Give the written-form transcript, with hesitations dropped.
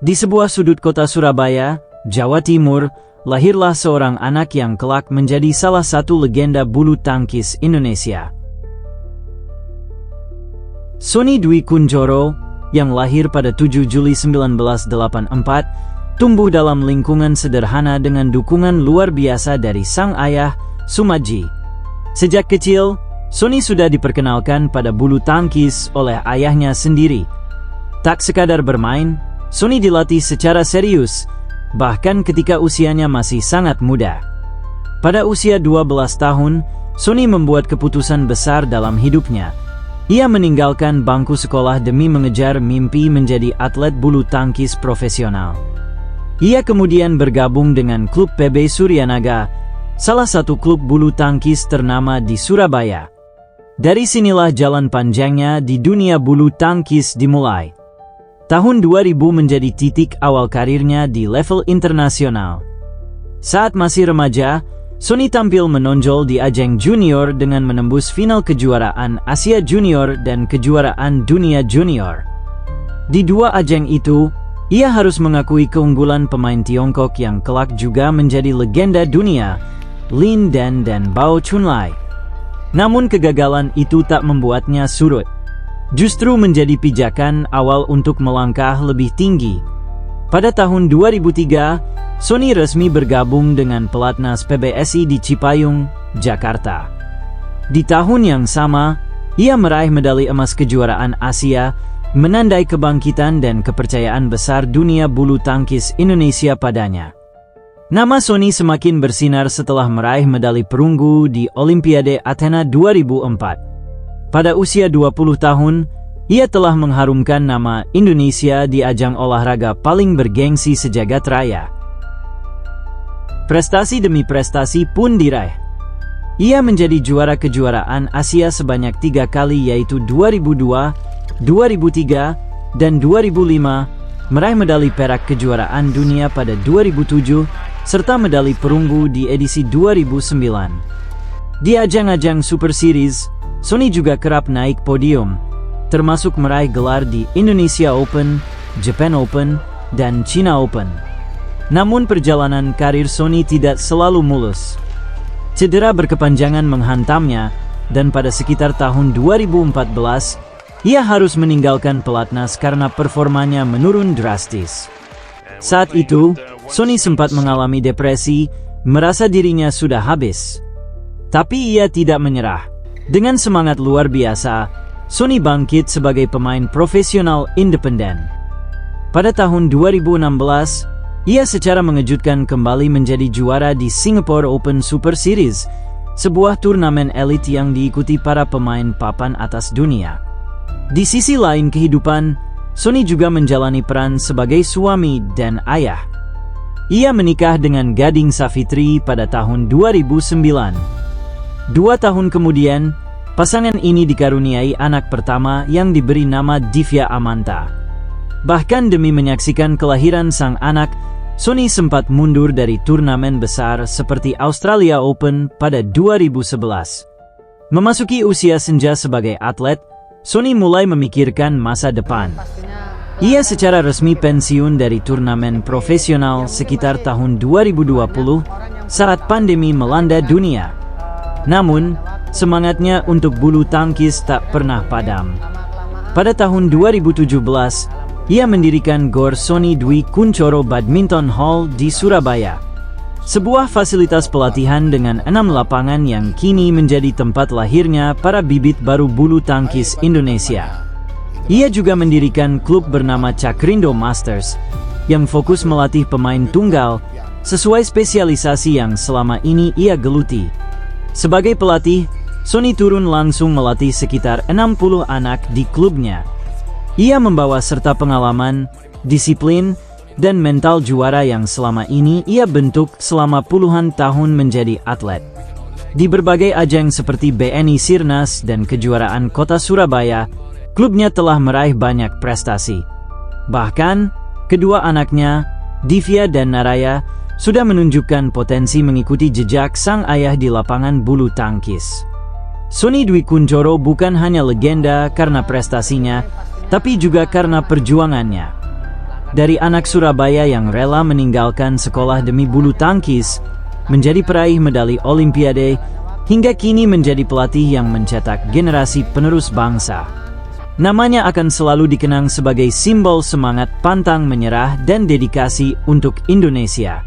Di sebuah sudut kota Surabaya, Jawa Timur, lahirlah seorang anak yang kelak menjadi salah satu legenda bulu tangkis Indonesia. Sonny Dwi Kunchoro, yang lahir pada 7 Juli 1984, tumbuh dalam lingkungan sederhana dengan dukungan luar biasa dari sang ayah, Sumadji. Sejak kecil, Sonny sudah diperkenalkan pada bulu tangkis oleh ayahnya sendiri. Tak sekadar bermain, Sonny dilatih secara serius, bahkan ketika usianya masih sangat muda. Pada usia 12 tahun, Sonny membuat keputusan besar dalam hidupnya. Ia meninggalkan bangku sekolah demi mengejar mimpi menjadi atlet bulu tangkis profesional. Ia kemudian bergabung dengan klub PB Suryanaga, salah satu klub bulu tangkis ternama di Surabaya. Dari sinilah jalan panjangnya di dunia bulu tangkis dimulai. Tahun 2000 menjadi titik awal karirnya di level internasional. Saat masih remaja, Sonny tampil menonjol di ajang junior dengan menembus final kejuaraan Asia Junior dan kejuaraan dunia junior. Di dua ajang itu, ia harus mengakui keunggulan pemain Tiongkok yang kelak juga menjadi legenda dunia, Lin Dan dan Bao Chunlai. Namun kegagalan itu tak membuatnya surut. Justru menjadi pijakan awal untuk melangkah lebih tinggi. Pada tahun 2003, Sonny resmi bergabung dengan pelatnas PBSI di Cipayung, Jakarta. Di tahun yang sama, ia meraih medali emas kejuaraan Asia, menandai kebangkitan dan kepercayaan besar dunia bulu tangkis Indonesia padanya. Nama Sonny semakin bersinar setelah meraih medali perunggu di Olimpiade Athena 2004. Pada usia 20 tahun, ia telah mengharumkan nama Indonesia di ajang olahraga paling bergengsi sejagat raya. Prestasi demi prestasi pun diraih. Ia menjadi juara kejuaraan Asia sebanyak 3 kali yaitu 2002, 2003, dan 2005, meraih medali perak kejuaraan dunia pada 2007, serta medali perunggu di edisi 2009. Di ajang-ajang Super Series, Sonny juga kerap naik podium, termasuk meraih gelar di Indonesia Open, Japan Open, dan China Open. Namun perjalanan karir Sonny tidak selalu mulus. Cedera berkepanjangan menghantamnya, dan pada sekitar tahun 2014, ia harus meninggalkan pelatnas karena performanya menurun drastis. Saat itu, Sonny sempat mengalami depresi, merasa dirinya sudah habis. Tapi ia tidak menyerah. Dengan semangat luar biasa, Sonny bangkit sebagai pemain profesional independen. Pada tahun 2016, ia secara mengejutkan kembali menjadi juara di Singapore Open Super Series, sebuah turnamen elit yang diikuti para pemain papan atas dunia. Di sisi lain kehidupan, Sonny juga menjalani peran sebagai suami dan ayah. Ia menikah dengan Gading Savitri pada tahun 2009. 2 tahun kemudian, pasangan ini dikaruniai anak pertama yang diberi nama Divya Amanta. Bahkan demi menyaksikan kelahiran sang anak, Sonny sempat mundur dari turnamen besar seperti Australia Open pada 2011. Memasuki usia senja sebagai atlet, Sonny mulai memikirkan masa depan. Ia secara resmi pensiun dari turnamen profesional sekitar tahun 2020 saat pandemi melanda dunia. Namun, semangatnya untuk bulu tangkis tak pernah padam. Pada tahun 2017, ia mendirikan GOR Sonny Dwi Kunchoro Badminton Hall di Surabaya. Sebuah fasilitas pelatihan dengan 6 lapangan yang kini menjadi tempat lahirnya para bibit baru bulu tangkis Indonesia. Ia juga mendirikan klub bernama Cakrindo Masters, yang fokus melatih pemain tunggal sesuai spesialisasi yang selama ini ia geluti. Sebagai pelatih, Sonny turun langsung melatih sekitar 60 anak di klubnya. Ia membawa serta pengalaman, disiplin, dan mental juara yang selama ini ia bentuk selama puluhan tahun menjadi atlet. Di berbagai ajang seperti BNI Sirnas dan kejuaraan kota Surabaya, klubnya telah meraih banyak prestasi. Bahkan, kedua anaknya, Divya dan Naraya, sudah menunjukkan potensi mengikuti jejak sang ayah di lapangan bulu tangkis. Sonny Dwi Kunchoro bukan hanya legenda karena prestasinya, tapi juga karena perjuangannya. Dari anak Surabaya yang rela meninggalkan sekolah demi bulu tangkis, menjadi peraih medali Olimpiade, hingga kini menjadi pelatih yang mencetak generasi penerus bangsa. Namanya akan selalu dikenang sebagai simbol semangat pantang menyerah dan dedikasi untuk Indonesia.